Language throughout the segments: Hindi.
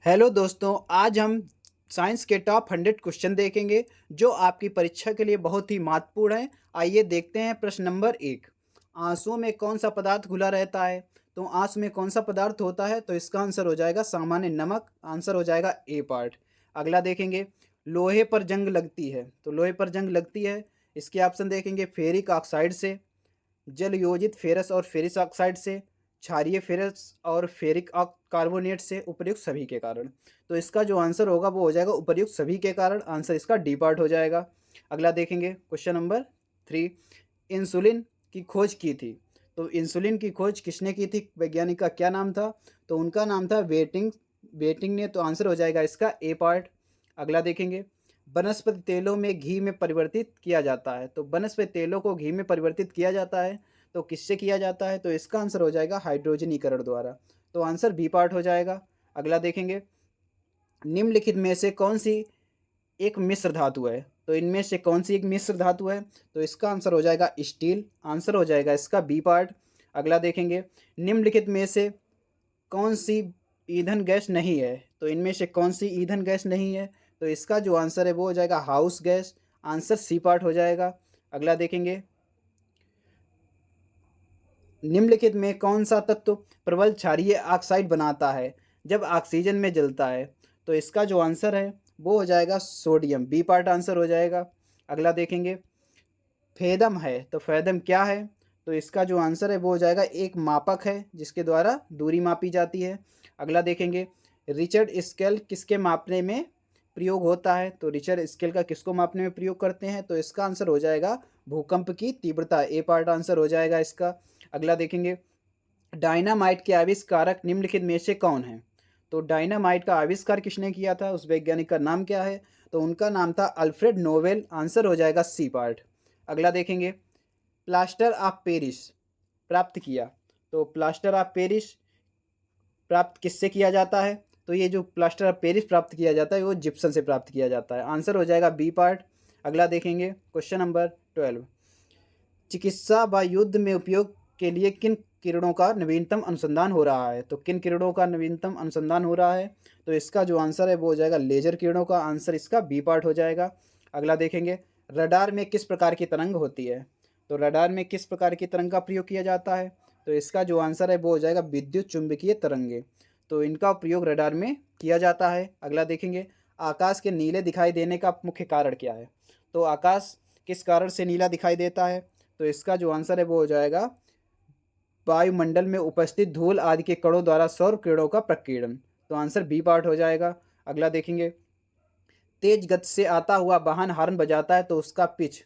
हेलो दोस्तों, आज हम साइंस के टॉप 100 क्वेश्चन देखेंगे जो आपकी परीक्षा के लिए बहुत ही महत्वपूर्ण हैं। आइए देखते हैं प्रश्न नंबर 1। आंसुओं में कौन सा पदार्थ घुला रहता है? तो आंसू में कौन सा पदार्थ होता है? तो इसका आंसर हो जाएगा सामान्य नमक। आंसर हो जाएगा ए पार्ट। अगला देखेंगे, लोहे पर जंग लगती है। तो लोहे पर जंग लगती है, इसके ऑप्शन देखेंगे फेरिक ऑक्साइड से, जल योजित फेरस और फेरिस ऑक्साइड से, क्षारीय फेरस और फेरिक कार्बोनेट से, उपर्युक्त सभी के कारण। तो इसका जो आंसर होगा वो हो जाएगा उपर्युक्त सभी के कारण। आंसर इसका डी पार्ट हो जाएगा। अगला देखेंगे क्वेश्चन नंबर 3। इंसुलिन की खोज की थी। तो इंसुलिन की खोज किसने की थी? वैज्ञानिक का क्या नाम था? तो उनका नाम था वेटिंग वेटिंग ने। तो आंसर हो जाएगा इसका ए पार्ट। अगला देखेंगे, वनस्पति तेलों में घी में परिवर्तित किया जाता है। तो वनस्पति तेलों को घी में परिवर्तित किया जाता है, तो किससे किया जाता है? तो इसका आंसर हो जाएगा हाइड्रोजनीकरण द्वारा। तो आंसर बी पार्ट हो जाएगा। अगला देखेंगे, निम्नलिखित में से कौन सी एक मिश्र धातु है? तो इनमें से कौन सी एक मिश्र धातु है? तो इसका आंसर हो जाएगा स्टील। आंसर हो जाएगा इसका बी पार्ट। अगला देखेंगे, निम्नलिखित में से कौन सी ईंधन गैस नहीं है? तो इनमें से कौन सी ईंधन गैस नहीं है? तो इसका जो आंसर है वो हो जाएगा house gas. Answer C part हो जाएगा। अगला देखेंगे, निम्नलिखित में कौन सा तत्व प्रबल क्षारीय ऑक्साइड बनाता है जब ऑक्सीजन में जलता है? तो इसका जो आंसर है वो हो जाएगा सोडियम। बी पार्ट आंसर हो जाएगा। अगला देखेंगे, फेदम है। तो फेदम क्या है? तो इसका जो आंसर है वो हो जाएगा एक मापक है जिसके द्वारा दूरी मापी जाती है। अगला देखेंगे, रिचर्ड स्केल किसके मापने में प्रयोग होता है? तो रिचर्ड स्केल का किसको मापने में प्रयोग करते हैं? तो इसका आंसर हो जाएगा भूकंप की तीव्रता। ए पार्ट आंसर हो जाएगा इसका। अगला देखेंगे, डायनामाइट के आविष्कारक निम्नलिखित में से कौन है? तो डायनामाइट का आविष्कार किसने किया था? उस वैज्ञानिक का नाम क्या है? तो उनका नाम था अल्फ्रेड नोबेल। आंसर हो जाएगा सी पार्ट। अगला देखेंगे, प्लास्टर ऑफ पेरिस प्राप्त किया। तो प्लास्टर ऑफ पेरिस प्राप्त किससे किया जाता है? तो ये जो प्लास्टर ऑफ पेरिस प्राप्त किया जाता है वो जिप्सम से प्राप्त किया जाता है। आंसर हो जाएगा बी पार्ट। अगला देखेंगे क्वेश्चन नंबर 12। चिकित्सा व युद्ध में उपयोग के लिए किन किरणों का नवीनतम अनुसंधान हो रहा है? तो किन किरणों का नवीनतम अनुसंधान हो रहा है? तो इसका जो आंसर है वो हो जाएगा लेजर किरणों का। आंसर इसका बी पार्ट हो जाएगा। अगला देखेंगे, रडार में किस प्रकार की तरंग होती है? तो रडार में किस प्रकार की तरंग का प्रयोग किया जाता है? तो इसका जो आंसर है वो हो जाएगा विद्युत चुंबकीय तरंगे। तो इनका प्रयोग रडार में किया जाता है। अगला देखेंगे, आकाश के नीले दिखाई देने का मुख्य कारण क्या है? तो आकाश किस कारण से नीला दिखाई देता है? तो इसका जो आंसर है वो हो जाएगा वायुमंडल में उपस्थित धूल आदि के कणों द्वारा सौर किरणों का प्रकीर्णन। तो आंसर बी पार्ट हो जाएगा। अगला देखेंगे, तेज गति से आता हुआ वाहन हॉर्न बजाता है तो उसका पिच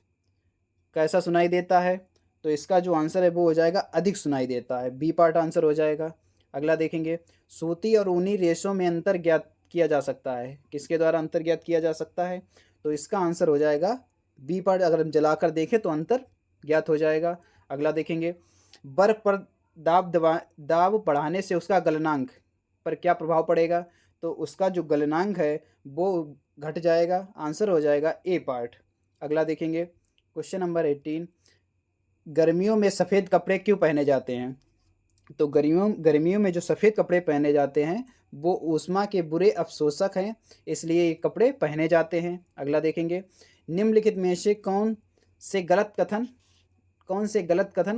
कैसा सुनाई देता है? तो इसका जो आंसर है वो हो जाएगा अधिक सुनाई देता है। बी पार्ट आंसर हो जाएगा। अगला देखेंगे, सूती और ऊनी रेशों में अंतर ज्ञात किया जा सकता है। किसके द्वारा अंतर ज्ञात किया जा सकता है? तो इसका आंसर हो जाएगा बी पार्ट। अगर हम जलाकर देखें तो अंतर ज्ञात हो जाएगा। अगला देखेंगे, बर्फ पर दाब बढ़ाने से उसका गलनांक पर क्या प्रभाव पड़ेगा? तो उसका जो गलनांक है वो घट जाएगा। आंसर हो जाएगा ए पार्ट। अगला देखेंगे क्वेश्चन नंबर 18। गर्मियों में सफ़ेद कपड़े क्यों पहने जाते हैं? तो गर्मियों में जो सफ़ेद कपड़े पहने जाते हैं वो ऊष्मा के बुरे अवशोषक हैं, इसलिए ये कपड़े पहने जाते हैं। अगला देखेंगे, निम्नलिखित में से गलत कथन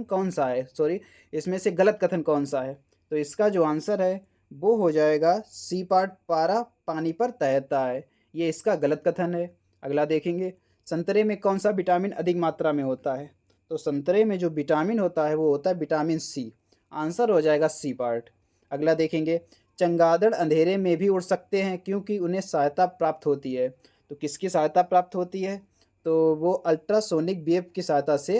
कौन सा है? सॉरी, इसमें से गलत कथन कौन सा है? तो इसका जो आंसर है वो हो जाएगा सी पार्ट, पारा पानी पर तैरता है। ये इसका गलत कथन है। अगला देखेंगे, संतरे में कौन सा विटामिन अधिक मात्रा में होता है? तो संतरे में जो विटामिन होता है वो होता है विटामिन सी। आंसर हो जाएगा सी पार्ट। अगला देखेंगे, चमगादड़ अंधेरे में भी उड़ सकते हैं क्योंकि उन्हें सहायता प्राप्त होती है। तो किसकी सहायता प्राप्त होती है? तो वो अल्ट्रासोनिक वेव की सहायता से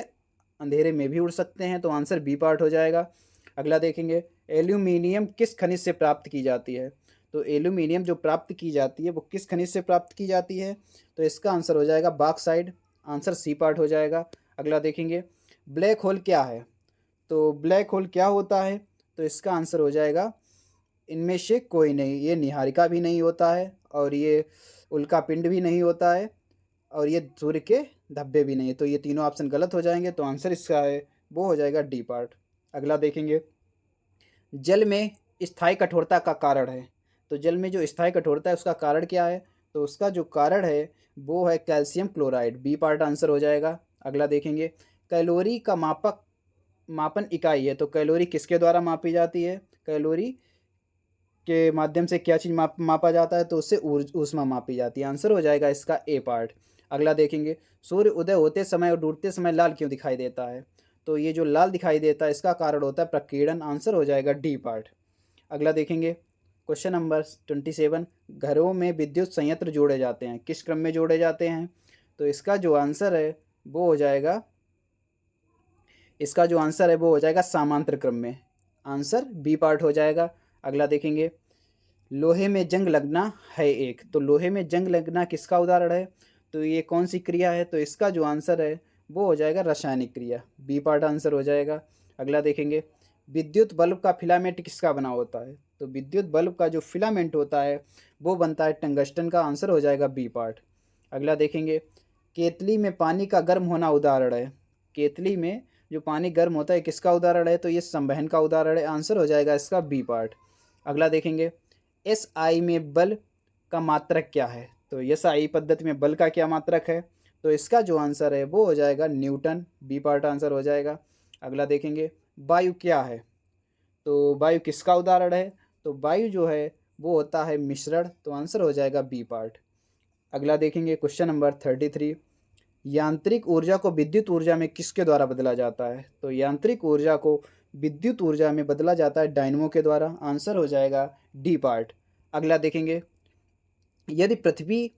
अंधेरे में भी उड़ सकते हैं। तो आंसर बी पार्ट हो जाएगा। अगला देखेंगे, एल्यूमिनियम किस खनिज से प्राप्त की जाती है? तो एल्यूमिनियम जो प्राप्त की जाती है वो किस खनिज से प्राप्त की जाती है? तो इसका आंसर हो जाएगा बॉक्साइट। आंसर सी पार्ट हो जाएगा। अगला देखेंगे, ब्लैक होल क्या है? तो ब्लैक होल क्या होता है? तो इसका आंसर हो जाएगा इनमें से कोई नहीं। ये निहारिका भी नहीं होता है, और ये उल्का पिंड भी नहीं होता है, और ये सूर्य के धब्बे भी नहीं है। तो ये तीनों ऑप्शन गलत हो जाएंगे। तो आंसर इसका है वो हो जाएगा डी पार्ट। अगला देखेंगे, जल में स्थायी कठोरता का कारण है। तो जल में जो स्थायी कठोरता है उसका कारण क्या है? तो उसका जो कारण है वो है calcium chloride, B part answer हो जाएगा। अगला देखेंगे, कैलोरी का मापन इकाई है, तो कैलोरी किसके द्वारा मापी जाती है? कैलोरी के माध्यम से क्या चीज़ मापा जाता है? तो उससे ऊष्मा मापी जाती है। आंसर हो जाएगा इसका ए पार्ट। अगला देखेंगे, सूर्य उदय होते समय और डूबते समय लाल क्यों दिखाई देता है? तो ये जो लाल दिखाई देता है इसका कारण होता है प्रकीर्णन। आंसर हो जाएगा डी पार्ट। अगला देखेंगे, क्वेश्चन नंबर 27, घरों में विद्युत संयंत्र जोड़े जाते हैं, किस क्रम में जोड़े जाते हैं? तो इसका जो आंसर है वो हो जाएगा समांतर क्रम में। आंसर बी पार्ट हो जाएगा। अगला देखेंगे, लोहे में जंग लगना है एक, तो लोहे में जंग लगना किसका उदाहरण है? तो ये कौन सी क्रिया है? तो इसका जो आंसर है वो हो जाएगा रासायनिक क्रिया, बी पार्ट आंसर हो जाएगा। अगला देखेंगे, विद्युत बल्ब का फिलामेंट किसका बना होता है? तो विद्युत बल्ब का जो फिलामेंट होता है वो बनता है टंगस्टन का। आंसर हो जाएगा बी पार्ट। अगला देखेंगे, केतली में पानी का गर्म होना उदाहरण है, केतली में जो पानी गर्म होता है किसका उदाहरण है? तो ये संवहन का उदाहरण है। आंसर हो जाएगा इसका बी पार्ट। अगला देखेंगे, एस आई में बल का मात्रक क्या है? तो एस आई पद्धति में बल का क्या मात्रक है? तो इसका जो आंसर है वो हो जाएगा न्यूटन, बी पार्ट आंसर हो जाएगा। अगला देखेंगे, वायु क्या है? तो वायु किसका उदाहरण है? तो वायु जो है वो होता है मिश्रण, तो आंसर हो जाएगा बी पार्ट। अगला देखेंगे, क्वेश्चन नंबर 33, यांत्रिक ऊर्जा को विद्युत ऊर्जा में किसके द्वारा बदला जाता है? तो यांत्रिक ऊर्जा को विद्युत ऊर्जा में बदला जाता है डायनमो के द्वारा। आंसर हो जाएगा डी पार्ट। अगला देखेंगे, यदि पृथ्वी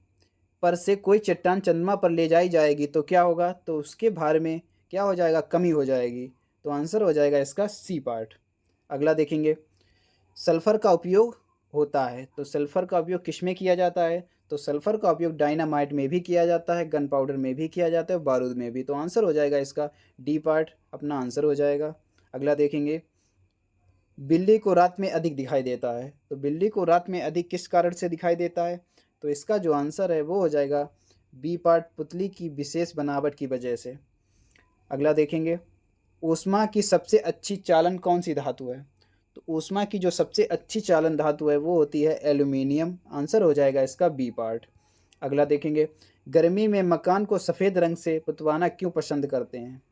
पर से कोई चट्टान चंद्रमा पर ले जाई जाएगी तो क्या होगा? तो उसके भार में क्या हो जाएगा? कमी हो जाएगी। तो आंसर हो जाएगा इसका सी पार्ट। अगला देखेंगे, सल्फर का उपयोग होता है, तो सल्फर का उपयोग किस में किया जाता है? तो सल्फर का उपयोग डायनामाइट में भी किया जाता है, गन पाउडर में भी किया जाता है, बारूद में भी। तो आंसर हो जाएगा इसका डी पार्ट अपना आंसर हो जाएगा। अगला देखेंगे, बिल्ली को रात में अधिक दिखाई देता है, तो बिल्ली को रात में अधिक किस कारण से दिखाई देता है? तो इसका जो आंसर है वो हो जाएगा बी पार्ट, पुतली की विशेष बनावट की वजह से। अगला देखेंगे, ऊष्मा की सबसे अच्छी चालन कौन सी धातु है? तो ऊष्मा की जो सबसे अच्छी चालन धातु है वो होती है एल्यूमिनियम। आंसर हो जाएगा इसका बी पार्ट। अगला देखेंगे, गर्मी में मकान को सफ़ेद रंग से पुतवाना क्यों पसंद करते हैं?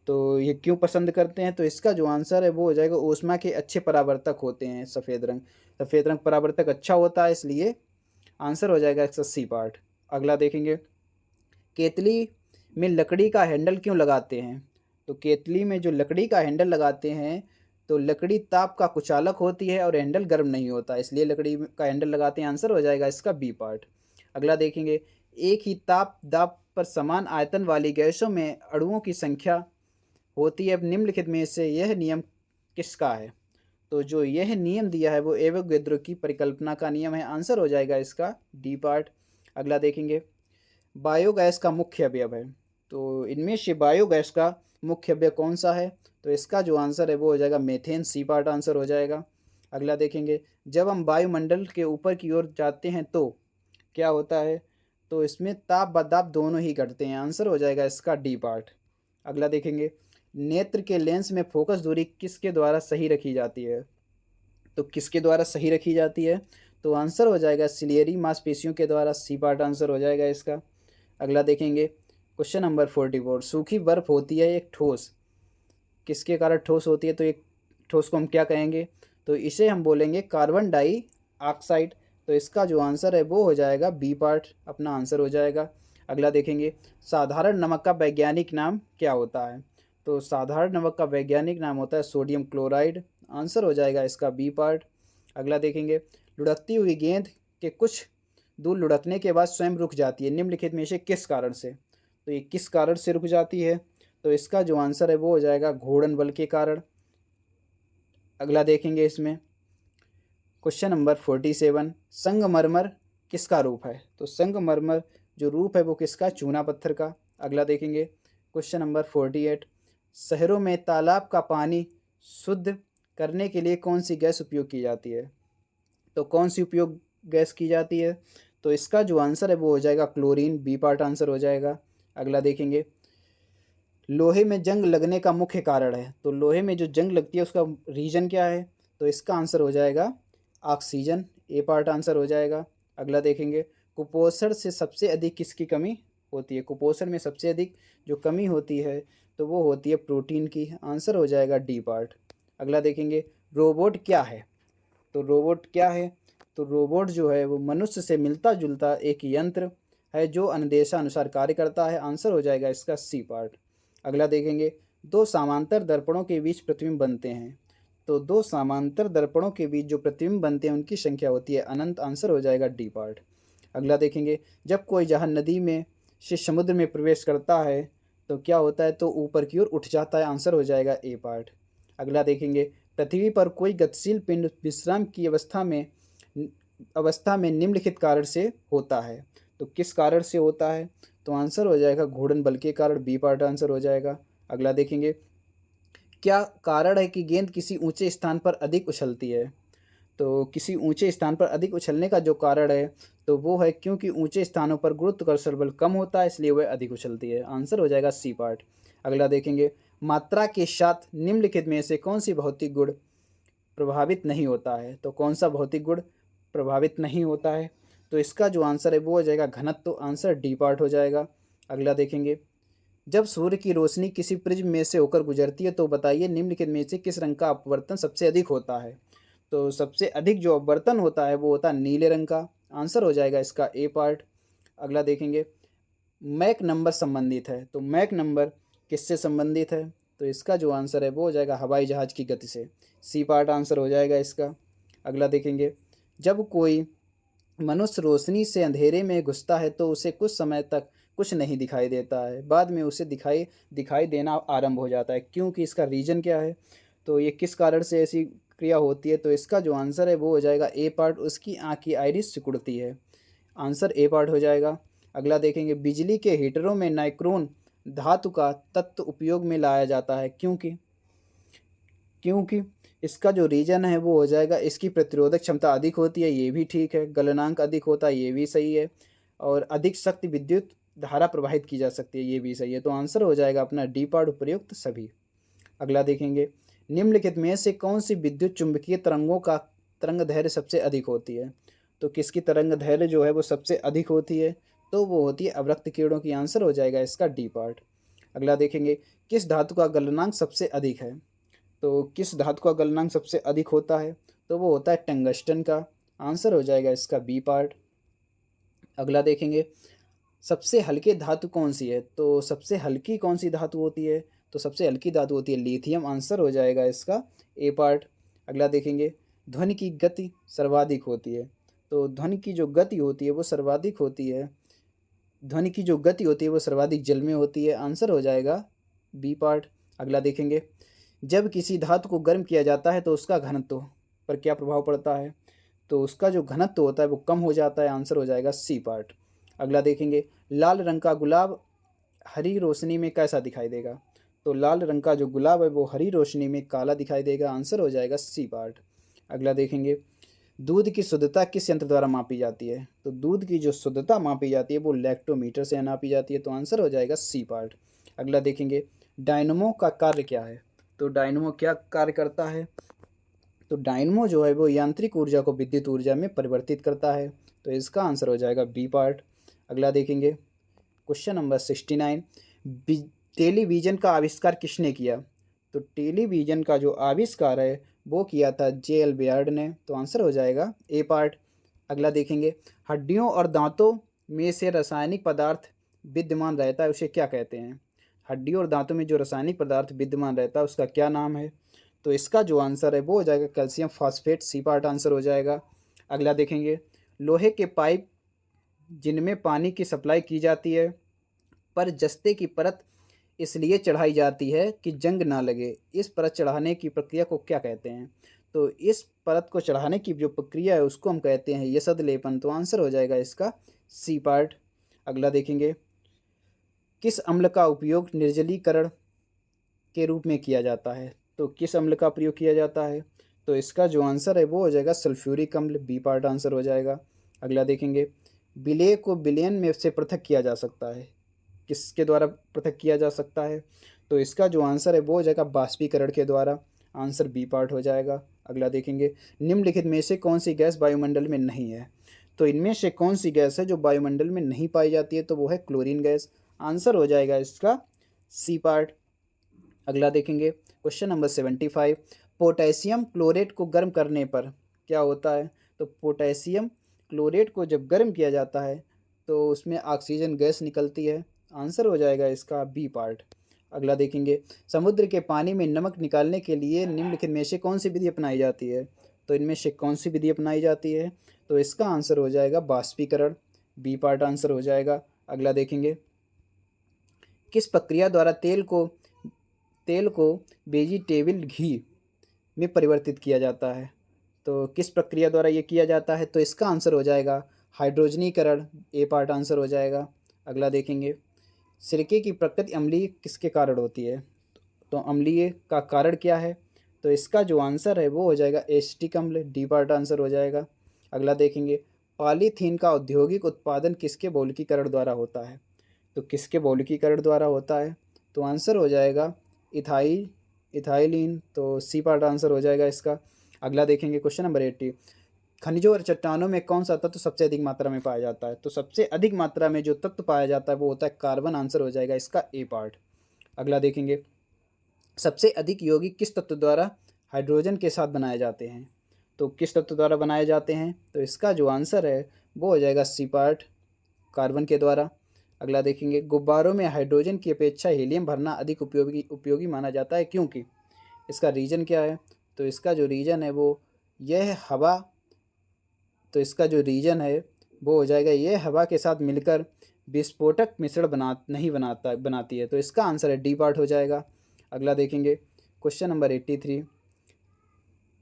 तो ये क्यों पसंद करते हैं? तो इसका जो आंसर है वो हो जाएगा ऊष्मा के अच्छे परावर्तक होते हैं सफ़ेद रंग, सफ़ेद रंग परावर्तक अच्छा होता है इसलिए आंसर हो जाएगा इसका सी पार्ट। अगला देखेंगे, केतली में लकड़ी का हैंडल क्यों लगाते हैं? तो केतली में जो लकड़ी का हैंडल लगाते हैं तो लकड़ी ताप का कुचालक होती है और हैंडल गर्म नहीं होता, इसलिए लकड़ी का हैंडल लगाते हैं। आंसर हो जाएगा इसका बी पार्ट। अगला देखेंगे, एक ही ताप दाब पर समान आयतन वाली गैसों में अणुओं की संख्या होती है, निम्नलिखित में से यह नियम किसका है? तो जो यह नियम दिया है वो एवोगैड्रो की परिकल्पना का नियम है। आंसर हो जाएगा इसका डी पार्ट। अगला देखेंगे, बायोगैस का मुख्य अवयव है, तो इनमें से बायोगैस का मुख्य अवयव कौन सा है? तो इसका जो आंसर है वो हो जाएगा मीथेन, सी पार्ट आंसर हो जाएगा। अगला देखेंगे, जब हम वायुमंडल के ऊपर की ओर जाते हैं तो क्या होता है? तो इसमें ताप व दाब दोनों ही घटते हैं। आंसर हो जाएगा इसका डी पार्ट। अगला देखेंगे, नेत्र के लेंस में फोकस दूरी किसके द्वारा सही रखी जाती है? तो किसके द्वारा सही रखी जाती है? तो आंसर हो जाएगा सिलियरी मांसपेशियों के द्वारा, सी पार्ट आंसर हो जाएगा इसका। अगला देखेंगे, क्वेश्चन नंबर 44, सूखी बर्फ होती है एक ठोस, किसके कारण ठोस होती है? तो एक ठोस को हम क्या कहेंगे? तो इसे हम बोलेंगे कार्बन डाई ऑक्साइड। तो इसका जो आंसर है वो हो जाएगा बी पार्ट अपना आंसर हो जाएगा। अगला देखेंगे, साधारण नमक का वैज्ञानिक नाम क्या होता है? तो साधारण नमक का वैज्ञानिक नाम होता है सोडियम क्लोराइड। आंसर हो जाएगा इसका बी पार्ट। अगला देखेंगे, लुढ़कती हुई गेंद के कुछ दूर लुढ़कने के बाद स्वयं रुक जाती है, निम्नलिखित में से किस कारण से? तो ये किस कारण से रुक जाती है? तो इसका जो आंसर है वो हो जाएगा घूर्णन बल के कारण। अगला देखेंगे इसमें, क्वेश्चन नंबर 47, संगमरमर किसका रूप है? तो संगमरमर जो रूप है वो किसका? चूना पत्थर का। अगला देखेंगे, क्वेश्चन नंबर 48, शहरों में तालाब का पानी शुद्ध करने के लिए कौन सी गैस उपयोग की जाती है? तो कौन सी उपयोग गैस की जाती है? तो इसका जो आंसर है वो हो जाएगा क्लोरीन, बी पार्ट आंसर हो जाएगा। अगला देखेंगे, लोहे में जंग लगने का मुख्य कारण है, तो लोहे में जो जंग लगती है उसका रीजन क्या है? तो इसका आंसर हो जाएगा ऑक्सीजन, ए पार्ट आंसर हो जाएगा। अगला देखेंगे, कुपोषण से सबसे अधिक किसकी कमी होती है? कुपोषण में सबसे अधिक जो कमी होती है तो वो होती है प्रोटीन की। आंसर हो जाएगा डी पार्ट। अगला देखेंगे, रोबोट क्या है? तो रोबोट क्या है? तो रोबोट जो है वो मनुष्य से मिलता जुलता एक यंत्र है जो अनुदेशानुसार कार्य करता है। आंसर हो जाएगा इसका सी पार्ट। अगला देखेंगे, दो समांतर दर्पणों के बीच प्रतिबिंब बनते हैं। तो दो समांतर दर्पणों के बीच जो प्रतिबिंब बनते हैं उनकी संख्या होती है अनंत। आंसर हो जाएगा डी पार्ट। अगला देखेंगे, जब कोई जहाज नदी में से समुद्र में प्रवेश करता है तो क्या होता है? तो ऊपर की ओर उठ जाता है। आंसर हो जाएगा ए पार्ट। अगला देखेंगे, पृथ्वी पर कोई गतिशील पिंड विश्राम की अवस्था में निम्नलिखित कारण से होता है। तो किस कारण से होता है? तो आंसर हो जाएगा घूर्णन बल के कारण। बी पार्ट आंसर हो जाएगा। अगला देखेंगे, क्या कारण है कि गेंद किसी ऊंचे स्थान पर अधिक उछलती है? तो किसी ऊंचे स्थान पर अधिक उछलने का जो कारण है तो वो है क्योंकि ऊंचे स्थानों पर गुरुत्वाकर्षण बल कम होता है, इसलिए वह अधिक उछलती है। आंसर हो जाएगा सी पार्ट। अगला देखेंगे, मात्रा के साथ निम्नलिखित में से कौन सी भौतिक गुण प्रभावित नहीं होता है? तो कौन सा भौतिक गुण प्रभावित नहीं होता है? तो इसका जो आंसर है वो हो जाएगा घनत्व। तो आंसर डी पार्ट हो जाएगा। अगला देखेंगे, जब सूर्य की रोशनी किसी प्रिज्म में से होकर गुजरती है तो बताइए निम्नलिखित में से किस रंग का अपवर्तन सबसे अधिक होता है? तो सबसे अधिक जो अपवर्तन होता है वो होता है नीले रंग का। आंसर हो जाएगा इसका ए पार्ट। अगला देखेंगे, मैक नंबर संबंधित है। तो मैक नंबर किससे संबंधित है? तो इसका जो आंसर है वो हो जाएगा हवाई जहाज़ की गति से। सी पार्ट आंसर हो जाएगा इसका। अगला देखेंगे, जब कोई मनुष्य रोशनी से अंधेरे में घुसता है तो उसे कुछ समय तक कुछ नहीं दिखाई देता है, बाद में उसे दिखाई दिखाई देना आरंभ हो जाता है, क्योंकि इसका रीज़न क्या है? तो ये किस कारण से ऐसी क्रिया होती है? तो इसका जो आंसर है वो हो जाएगा ए पार्ट। उसकी आँख की आइरिस सिकुड़ती है। आंसर ए पार्ट हो जाएगा। अगला देखेंगे, बिजली के हीटरों में नाइक्रोन धातु का तत्व उपयोग में लाया जाता है, क्योंकि क्योंकि इसका जो रीज़न है वो हो जाएगा इसकी प्रतिरोधक क्षमता अधिक होती है। ये भी ठीक है। गलनांक अधिक होता है, ये भी सही है। और अधिक शक्ति विद्युत धारा प्रवाहित की जा सकती है, ये भी सही है। तो आंसर हो जाएगा अपना डी पार्ट, उपयुक्त सभी। अगला देखेंगे, निम्नलिखित में से कौन सी विद्युत चुंबकीय तरंगों का तरंग दैर्घ्य सबसे अधिक होती है? तो किसकी तरंग दैर्घ्य जो है वो सबसे अधिक होती है? तो वो होती है अवरक्त किरणों की। आंसर हो जाएगा इसका डी पार्ट। अगला देखेंगे, किस धातु का गलनांक सबसे अधिक है? तो किस धातु का गलनांक सबसे अधिक होता है? तो वो होता है टंगस्टन का। आंसर हो जाएगा इसका बी पार्ट। अगला देखेंगे, सबसे हल्के धातु कौन सी है? तो सबसे हल्की कौन सी धातु होती है? तो सबसे हल्की धातु होती है लिथियम। आंसर हो जाएगा इसका ए पार्ट। अगला देखेंगे, ध्वनि की गति सर्वाधिक होती है। तो ध्वनि की जो गति होती है वो सर्वाधिक होती है ध्वनि की जो गति होती है वो सर्वाधिक जल में होती है। आंसर हो जाएगा बी पार्ट। अगला देखेंगे, जब किसी धातु को गर्म किया जाता है तो उसका घनत्व पर क्या प्रभाव पड़ता है? तो उसका जो घनत्व होता है वो कम हो जाता है। आंसर हो जाएगा सी पार्ट। अगला देखेंगे, लाल रंग का गुलाब हरी रोशनी में कैसा दिखाई देगा? तो लाल रंग का जो गुलाब है वो हरी रोशनी में काला दिखाई देगा। आंसर हो जाएगा सी पार्ट। अगला देखेंगे, दूध की शुद्धता किस यंत्र द्वारा मापी जाती है? तो दूध की जो शुद्धता मापी जाती है वो लैक्टोमीटर से नापी जाती है। तो आंसर हो जाएगा सी पार्ट। अगला देखेंगे, डायनमो का कार्य क्या है? तो डायनमो क्या कार्य करता है? तो डायनमो जो है वो यांत्रिक ऊर्जा को विद्युत ऊर्जा में परिवर्तित करता है। तो इसका आंसर हो जाएगा बी पार्ट। अगला देखेंगे, क्वेश्चन नंबर 69, टेलीविज़न का आविष्कार किसने किया? तो टेलीविज़न का जो आविष्कार है वो किया था जे.एल. बेयर्ड ने। तो आंसर हो जाएगा ए पार्ट। अगला देखेंगे, हड्डियों और दांतों में से रासायनिक पदार्थ विद्यमान रहता है उसे क्या कहते हैं? हड्डियों और दांतों में जो रासायनिक पदार्थ विद्यमान रहता है उसका क्या नाम है? तो इसका जो आंसर है वो हो जाएगा calcium phosphate. C part answer हो जाएगा। अगला देखेंगे, लोहे के पाइप जिनमें पानी की सप्लाई की जाती है पर जस्ते की परत इसलिए चढ़ाई जाती है कि जंग ना लगे, इस परत चढ़ाने की प्रक्रिया को क्या कहते हैं? तो इस परत को चढ़ाने की जो प्रक्रिया है उसको हम कहते हैं यशद लेपन। तो आंसर हो जाएगा इसका सी पार्ट। अगला देखेंगे, किस अम्ल का उपयोग निर्जलीकरण के रूप में किया जाता है? तो किस अम्ल का प्रयोग किया जाता है? तो इसका जो आंसर है वो हो जाएगा सल्फ्यूरिक अम्ल। बी पार्ट आंसर हो जाएगा। अगला देखेंगे, विलेय को विलयन में से पृथक किया जा सकता है, किसके द्वारा पृथक किया जा सकता है? तो इसका जो आंसर है वो हो जाएगा बाष्पीकरण के द्वारा। आंसर बी पार्ट हो जाएगा। अगला देखेंगे, निम्नलिखित में से कौन सी गैस वायुमंडल में नहीं है? तो इनमें से कौन सी गैस है जो वायुमंडल में नहीं पाई जाती है? तो वो है क्लोरीन गैस। आंसर हो जाएगा इसका सी पार्ट। अगला देखेंगे क्वेश्चन नंबर 75, पोटेशियम क्लोरेट को गर्म करने पर क्या होता है? तो पोटेशियम क्लोरेट को जब गर्म किया जाता है तो उसमें ऑक्सीजन गैस निकलती है। आंसर हो जाएगा इसका बी पार्ट। अगला देखेंगे, समुद्र के पानी में नमक निकालने के लिए निम्नलिखित में से कौन सी विधि अपनाई जाती है? तो इनमें से कौन सी विधि अपनाई जाती है? तो इसका आंसर हो जाएगा बाष्पीकरण। बी पार्ट आंसर हो जाएगा। अगला देखेंगे, किस प्रक्रिया द्वारा तेल को वेजिटेबल घी में परिवर्तित किया जाता है? तो किस प्रक्रिया द्वारा ये किया जाता है? तो इसका आंसर हो जाएगा हाइड्रोजनीकरण। ए पार्ट आंसर हो जाएगा। अगला देखेंगे, सिरके की प्रकृति अम्लीय किसके कारण होती है? तो अम्लीय का कारण क्या है? तो इसका जो आंसर है वो हो जाएगा एसिटिक अम्ल। डी पार्ट आंसर हो जाएगा। अगला देखेंगे, पॉलीथीन का औद्योगिक उत्पादन किसके बहुलकीकरण द्वारा होता है? तो किसके बहुलकीकरण द्वारा होता है? तो आंसर हो जाएगा इथाइलीन। तो सी पार्ट आंसर हो जाएगा इसका। अगला देखेंगे क्वेश्चन नंबर 80, खनिजों और चट्टानों में कौन सा तत्व सबसे अधिक मात्रा में पाया जाता है? तो सबसे अधिक मात्रा में जो तत्व पाया जाता है वो होता है कार्बन। आंसर हो जाएगा इसका ए पार्ट। अगला देखेंगे, सबसे अधिक यौगिक किस तत्व द्वारा हाइड्रोजन के साथ बनाए जाते हैं? तो किस तत्व द्वारा बनाए जाते हैं? तो इसका जो आंसर है वो हो जाएगा सी पार्ट, कार्बन के द्वारा। अगला देखेंगे, गुब्बारों में हाइड्रोजन की अपेक्षा हीलियम भरना अधिक उपयोगी माना जाता है, क्योंकि? इसका रीज़न क्या है? तो इसका जो रीज़न है वो यह हवा तो इसका जो रीज़न है वो हो जाएगा, ये हवा के साथ मिलकर विस्फोटक मिश्रण बनाती है। तो इसका आंसर है डी पार्ट हो जाएगा। अगला देखेंगे क्वेश्चन नंबर 83,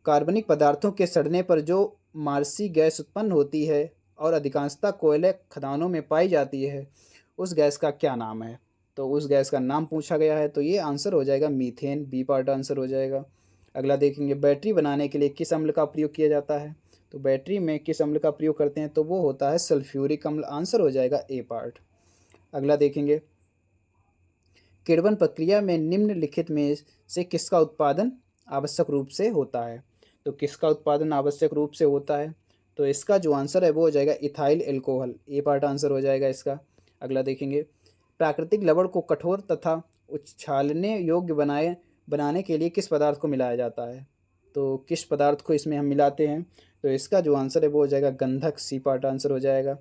कार्बनिक पदार्थों के सड़ने पर जो मार्सी गैस उत्पन्न होती है और अधिकांशतः कोयले खदानों में पाई जाती है, उस गैस का क्या नाम है? तो उस गैस का नाम पूछा गया है, तो ये आंसर हो जाएगा मीथेन। बी पार्ट आंसर हो जाएगा। अगला देखेंगे, बैटरी बनाने के लिए किस अम्ल का प्रयोग किया जाता है? तो बैटरी में किस अम्ल का प्रयोग करते हैं? तो वो होता है सल्फ्यूरिक अम्ल। आंसर हो जाएगा ए पार्ट। अगला देखेंगे, किण्वन प्रक्रिया में निम्नलिखित में से किसका उत्पादन आवश्यक रूप से होता है? तो किसका उत्पादन आवश्यक रूप से होता है? तो इसका जो आंसर है वो हो जाएगा इथाइल एल्कोहल। ए पार्ट आंसर हो जाएगा इसका। अगला देखेंगे, प्राकृतिक लवण को कठोर तथा उछालने योग्य बनाने के लिए किस पदार्थ को मिलाया जाता है? तो किस पदार्थ को इसमें हम मिलाते हैं? तो इसका जो आंसर है वो हो जाएगा गंधक। सी पार्ट आंसर हो जाएगा।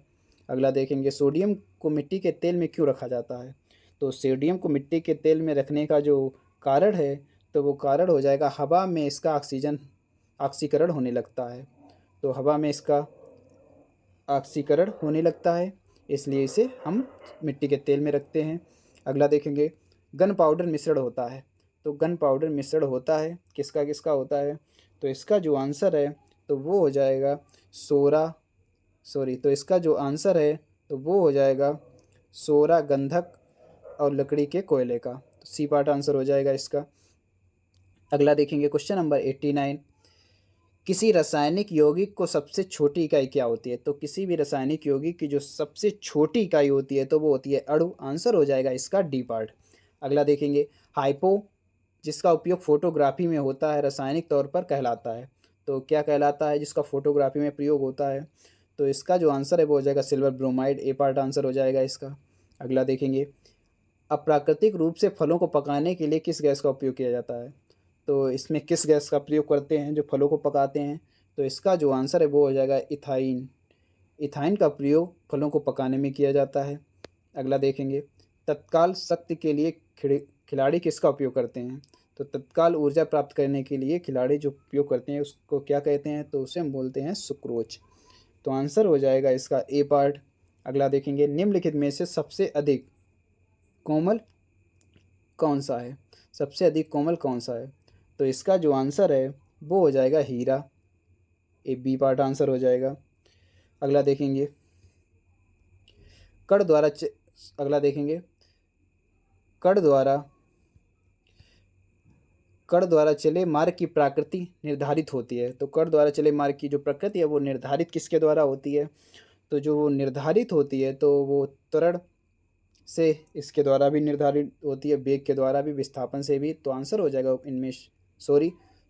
अगला देखेंगे, सोडियम को मिट्टी के तेल में क्यों रखा जाता है? तो सोडियम को मिट्टी के तेल में रखने का जो कारण है तो वो कारण हो जाएगा, हवा में इसका ऑक्सीकरण होने लगता है। तो हवा में इसका ऑक्सीकरण होने लगता है, इसलिए इसे हम मिट्टी के तेल में रखते हैं। अगला देखेंगे, गन पाउडर मिश्रण होता है। तो गन पाउडर मिश्रण होता है किसका किसका होता है? तो इसका जो आंसर है तो वो हो जाएगा तो इसका जो आंसर है तो वो हो जाएगा सोरा, गंधक और लकड़ी के कोयले का। तो सी पार्ट आंसर हो जाएगा इसका। अगला देखेंगे क्वेश्चन नंबर 89, किसी रासायनिक यौगिक को सबसे छोटी इकाई क्या होती है? तो किसी भी रासायनिक यौगिक की जो सबसे छोटी इकाई होती है तो वो होती है अणु। आंसर हो जाएगा इसका डी पार्ट। अगला देखेंगे, हाइपो जिसका उपयोग फोटोग्राफी में होता है रासायनिक तौर पर कहलाता है। तो क्या कहलाता है जिसका फोटोग्राफी में प्रयोग होता है? तो इसका जो आंसर है वो हो जाएगा सिल्वर ब्रोमाइड। ए पार्ट आंसर हो जाएगा इसका। अगला देखेंगे, अप्राकृतिक रूप से फलों को पकाने के लिए किस गैस का उपयोग किया जाता है? तो इसमें किस गैस का प्रयोग करते हैं जो फलों को पकाते हैं? तो इसका जो आंसर है वो हो जाएगा इथाइन। इथाइन का प्रयोग फलों को पकाने में किया जाता है। अगला देखेंगे, तत्काल शक्ति के लिए खिलाड़ी किसका उपयोग करते हैं? तो तत्काल ऊर्जा प्राप्त करने के लिए खिलाड़ी जो उपयोग करते हैं उसको क्या कहते हैं? तो उसे हम बोलते हैं सुक्रोज। तो आंसर हो जाएगा इसका ए पार्ट। अगला देखेंगे, निम्नलिखित में से सबसे अधिक कोमल कौन सा है? सबसे अधिक कोमल कौन सा है? तो इसका जो आंसर है वो हो जाएगा हीरा। ए बी पार्ट आंसर हो जाएगा। अगला देखेंगे, कण द्वारा अगला देखेंगे, कण द्वारा कण द्वारा चले मार्ग की प्रकृति निर्धारित होती है। तो कण द्वारा चले मार्ग की जो प्रकृति है वो निर्धारित किसके द्वारा होती है? तो जो वो निर्धारित होती है तो वो त्वरण से इसके द्वारा भी निर्धारित होती है, वेग के द्वारा भी, विस्थापन से भी। तो आंसर हो जाएगा इनमें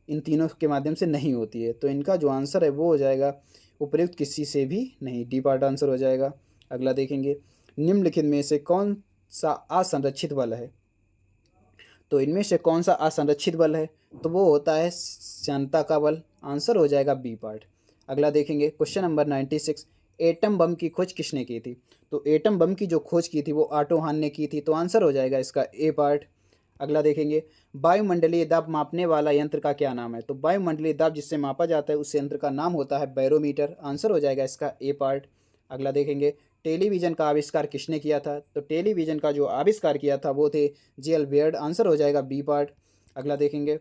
इन तीनों के माध्यम से नहीं होती है। तो इनका जो आंसर है वो हो जाएगा उपर्युक्त किसी से भी नहीं, डी पार्ट आंसर हो जाएगा। अगला देखेंगे, निम्नलिखित में से कौन सा असंरक्षित बल है? तो इनमें से कौन सा असंरक्षित बल है? तो वो होता है श्यानता का बल, आंसर हो जाएगा बी पार्ट। अगला देखेंगे क्वेश्चन नंबर 96, एटम बम की खोज किसने की थी? तो एटम बम की जो खोज की थी वो ऑटो हान ने की थी, तो आंसर हो जाएगा इसका ए पार्ट। अगला देखेंगे, वायुमंडलीय दाब मापने वाला यंत्र का क्या नाम है? तो वायुमंडलीय दाब जिससे मापा जाता है उस यंत्र का नाम होता है बैरोमीटर, आंसर हो जाएगा इसका ए पार्ट। अगला देखेंगे, टेलीविज़न का आविष्कार किसने किया था? तो टेलीविज़न का जो आविष्कार किया था वो थे जे.एल. बेयर्ड, आंसर हो जाएगा बी पार्ट। अगला देखेंगे,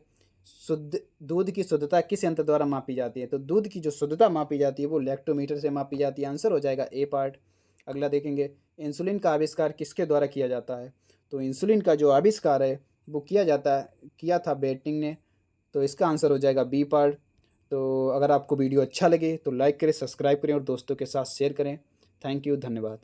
शुद्ध दूध की शुद्धता किस यंत्र द्वारा मापी जाती है? तो दूध की जो शुद्धता मापी जाती है वो लैक्टोमीटर से मापी जाती है, आंसर हो जाएगा ए पार्ट। अगला देखेंगे, इंसुलिन का आविष्कार किसके द्वारा किया जाता है? तो इंसुलिन का जो आविष्कार है वो किया था बेटिंग ने, तो इसका आंसर हो जाएगा बी पार्ट। तो अगर आपको वीडियो अच्छा लगे तो लाइक करें, सब्सक्राइब करें और दोस्तों के साथ शेयर करें। थैंक यू, धन्यवाद।